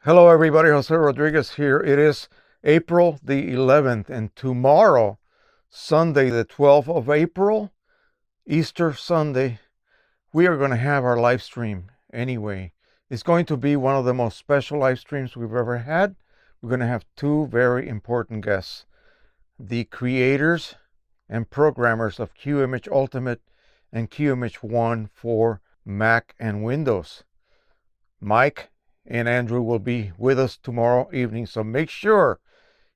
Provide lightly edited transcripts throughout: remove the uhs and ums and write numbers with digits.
Hello everybody, Jose Rodriguez here. It is April the 11th and tomorrow, Sunday the 12th of April, Easter Sunday, we are going to have our live stream anyway. It's going to be one of the most special live streams we've ever had. We're going to have two very important guests, the creators and programmers of Qimage Ultimate and Qimage One for Mac and Windows. Mike and Andrew will be with us tomorrow evening. So make sure,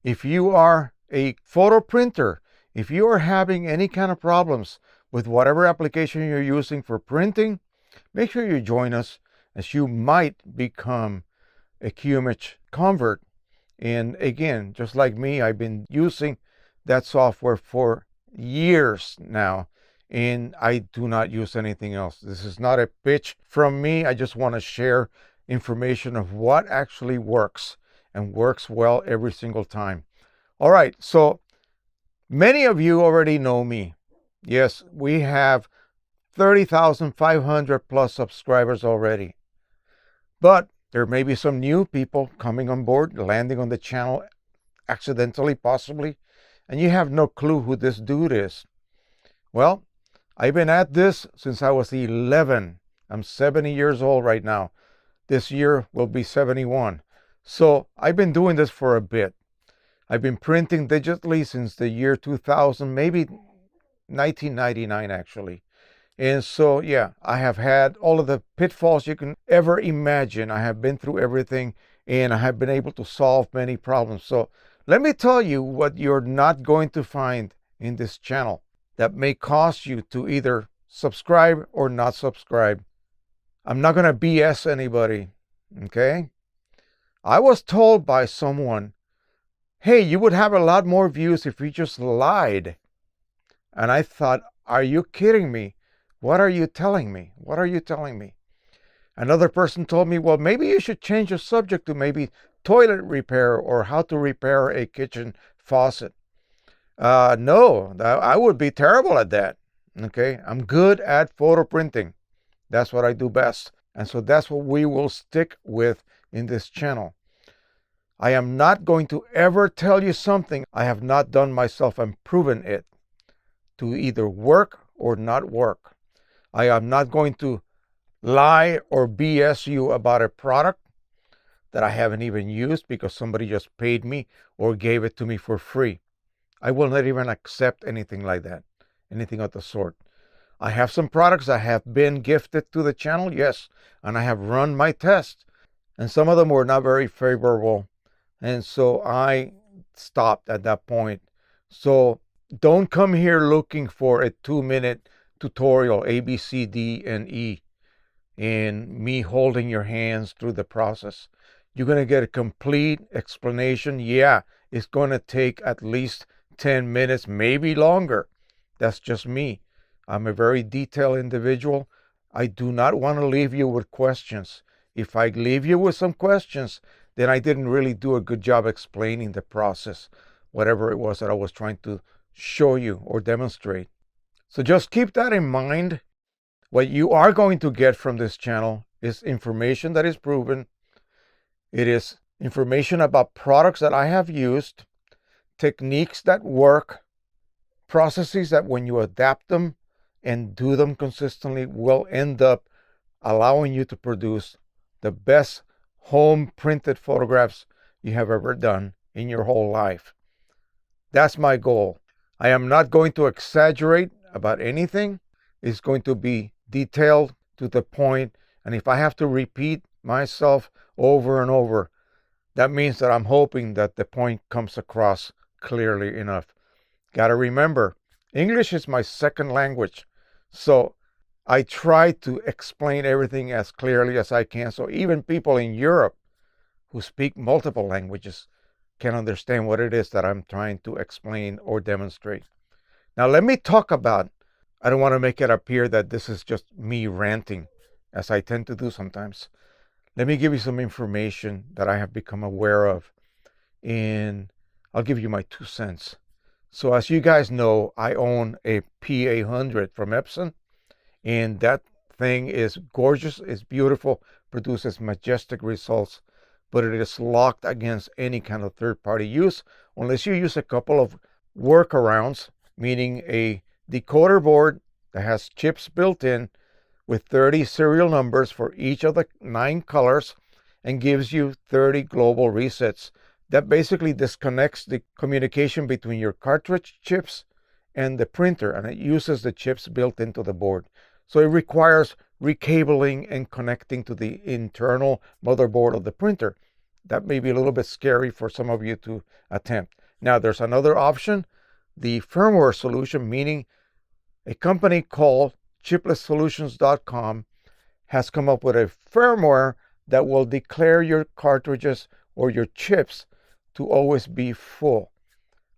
if you are a photo printer, if you are having any kind of problems with whatever application you're using for printing, make sure you join us, as you might become a Qimage convert. And again, just like me, I've been using that software for years now, and I do not use anything else. This is not a pitch from me. I just want to share information of what actually works and works well every single time. All right, so many of you already know me. Yes, we have 30,500 plus subscribers already. But there may be some new people coming on board, landing on the channel accidentally, possibly, and you have no clue who this dude is. Well, I've been at this since I was 11. I'm 70 years old right now. This year will be 71. So I've been doing this for a bit. I've been printing digitally since the year 2000, maybe 1999 actually. And so, yeah, I have had all of the pitfalls you can ever imagine. I have been through everything, and I have been able to solve many problems. So let me tell you what you're not going to find in this channel that may cause you to either subscribe or not subscribe. I'm not going to BS anybody, okay? I was told by someone, hey, you would have a lot more views if you just lied. And I thought, are you kidding me? What are you telling me? What are you telling me? Another person told me, well, maybe you should change the subject to maybe toilet repair or how to repair a kitchen faucet. No, I would be terrible at that, okay? I'm good at photo printing. That's what I do best. And so that's what we will stick with in this channel. I am not going to ever tell you something I have not done myself and proven it to either work or not work. I am not going to lie or BS you about a product that I haven't even used because somebody just paid me or gave it to me for free. I will not even accept anything like that, anything of the sort. I have some products that have been gifted to the channel, yes, and I have run my tests, and some of them were not very favorable, and so I stopped at that point. So don't come here looking for a 2-minute tutorial, A, B, C, D, and E, and me holding your hands through the process. You're going to get a complete explanation. Yeah, it's going to take at least 10 minutes, maybe longer. That's just me. I'm a very detailed individual. I do not want to leave you with questions. If I leave you with some questions, then I didn't really do a good job explaining the process, whatever it was that I was trying to show you or demonstrate. So just keep that in mind. What you are going to get from this channel is information that is proven. It is information about products that I have used, techniques that work, processes that when you adapt them and do them consistently will end up allowing you to produce the best home printed photographs you have ever done in your whole life. That's my goal. I am not going to exaggerate about anything. It's going to be detailed to the point, and if I have to repeat myself over and over, that means that I'm hoping that the point comes across clearly enough. Got to remember, English is my second language. So I try to explain everything as clearly as I can. So even people in Europe who speak multiple languages can understand what it is that I'm trying to explain or demonstrate. Now let me talk about, I don't want to make it appear that this is just me ranting, as I tend to do sometimes. Let me give you some information that I have become aware of, and I'll give you my 2 cents. So as you guys know, I own a P800 from EPSON, and that thing is gorgeous, it's beautiful, produces majestic results. but it is locked against any kind of third-party use unless you use a couple of workarounds, meaning a decoder board that has chips built in with 30 serial numbers for each of the 9 colors and gives you 30 global resets. That basically disconnects the communication between your cartridge chips and the printer, and it uses the chips built into the board. So it requires recabling and connecting to the internal motherboard of the printer. That may be a little bit scary for some of you to attempt. Now there's another option, the firmware solution, meaning a company called CHIPLESSSolutions.com has come up with a firmware that will declare your cartridges or your chips to always be full.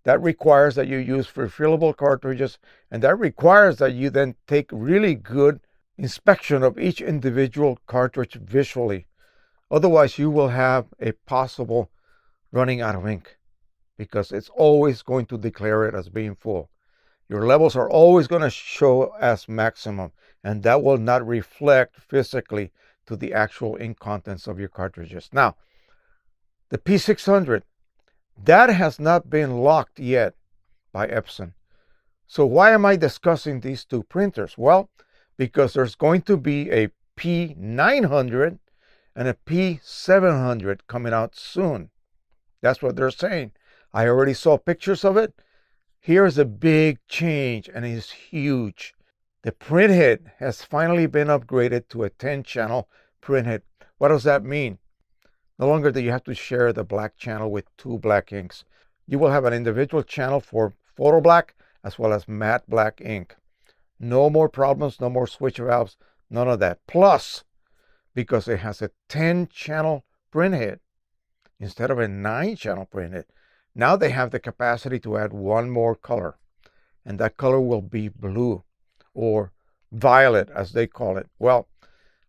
That requires that you use refillable cartridges, and that requires that you then take really good inspection of each individual cartridge visually. Otherwise, you will have a possible running out of ink because it's always going to declare it as being full. Your levels are always going to show as maximum, and that will not reflect physically to the actual ink contents of your cartridges. Now, the P600, that has not been locked yet by EPSON. So why am I discussing these two printers? Well, because there's going to be a P900 and a P700 coming out soon. That's what they're saying. I already saw pictures of it. Here's a big change, and it's huge. The printhead has finally been upgraded to a 10-channel printhead. What does that mean? No longer do you have to share the black channel with 2 black inks. You will have an individual channel for photo black as well as matte black ink. No more problems, no more switch valves, none of that. Plus, because it has a 10-channel printhead instead of a 9-channel printhead, now they have the capacity to add one more color, and that color will be blue or violet, as they call it. Well,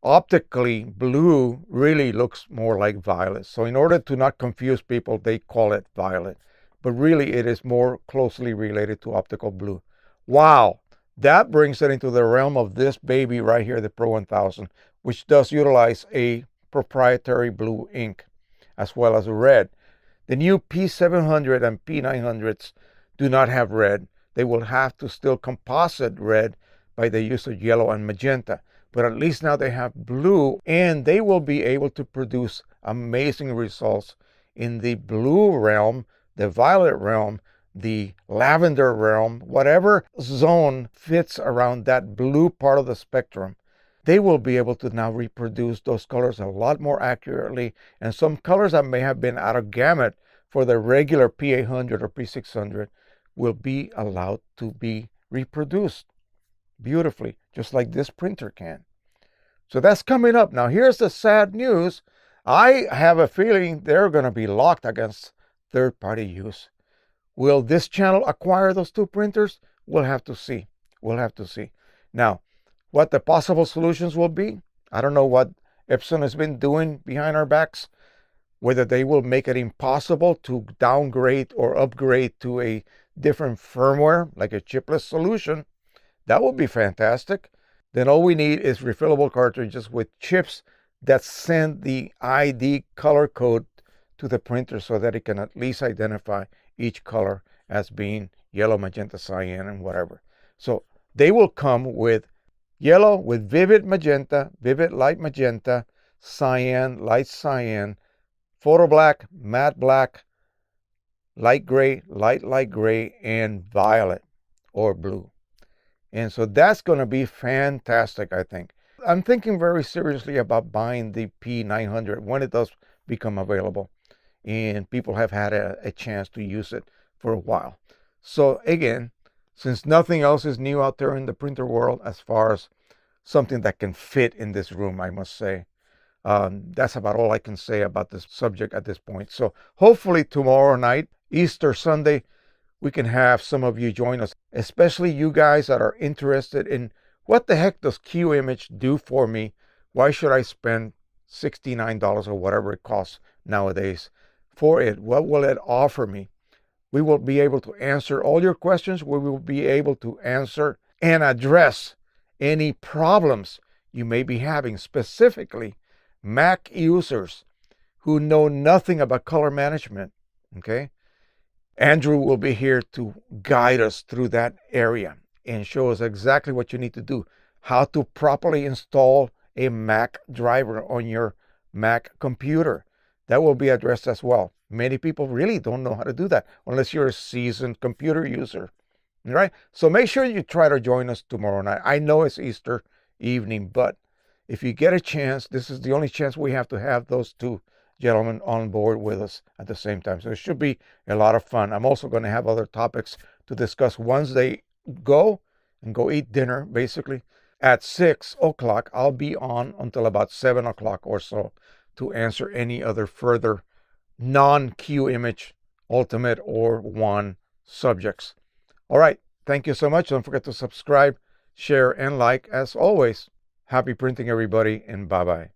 optically, blue really looks more like violet. So in order to not confuse people, they call it violet. But really, it is more closely related to optical blue. Wow, that brings it into the realm of this baby right here, the Pro-1000, which does utilize a proprietary blue ink as well as red. The new P700 and P900s do not have red. They will have to still composite red by the use of yellow and magenta. But at least now they have blue, and they will be able to produce amazing results in the blue realm, the violet realm, the lavender realm, whatever zone fits around that blue part of the spectrum. They will be able to now reproduce those colors a lot more accurately, and some colors that may have been out of gamut for the regular P800 or P600 will be allowed to be reproduced beautifully, just like this printer can. So that's coming up. Now here's the sad news. I have a feeling they're going to be locked against third-party use. Will this channel acquire those two printers? We'll have to see. We'll have to see. Now, what the possible solutions will be, I don't know what EPSON has been doing behind our backs, whether they will make it impossible to downgrade or upgrade to a different firmware, like a chipless solution. That would be fantastic. Then all we need is refillable cartridges with chips that send the ID color code to the printer so that it can at least identify each color as being yellow, magenta, cyan, and whatever. So they will come with yellow with vivid magenta, vivid light magenta, cyan, light cyan, photo black, matte black, light gray, light gray, and violet or blue. And so that's going to be fantastic, I think. I'm thinking very seriously about buying the P900 when it does become available and people have had a chance to use it for a while. So again, since nothing else is new out there in the printer world as far as something that can fit in this room, I must say, that's about all I can say about this subject at this point. So hopefully tomorrow night, Easter Sunday, we can have some of you join us, especially you guys that are interested in what the heck does Qimage do for me? Why should I spend $69 or whatever it costs nowadays for it? What will it offer me? We will be able to answer all your questions. We will be able to answer and address any problems you may be having, specifically Mac users who know nothing about color management, okay? Andrew will be here to guide us through that area and show us exactly what you need to do, how to properly install a Mac driver on your Mac computer. That will be addressed as well. Many people really don't know how to do that unless you're a seasoned computer user. All right? So make sure you try to join us tomorrow night. I know it's Easter evening, but if you get a chance, this is the only chance we have to have those two gentlemen on board with us at the same time. So it should be a lot of fun. I'm also going to have other topics to discuss once they go and go eat dinner, basically. At 6 o'clock, I'll be on until about 7 o'clock or so to answer any other further non-Qimage Ultimate or One subjects. All right. Thank you so much. Don't forget to subscribe, share, and like. As always, happy printing, everybody, and bye-bye.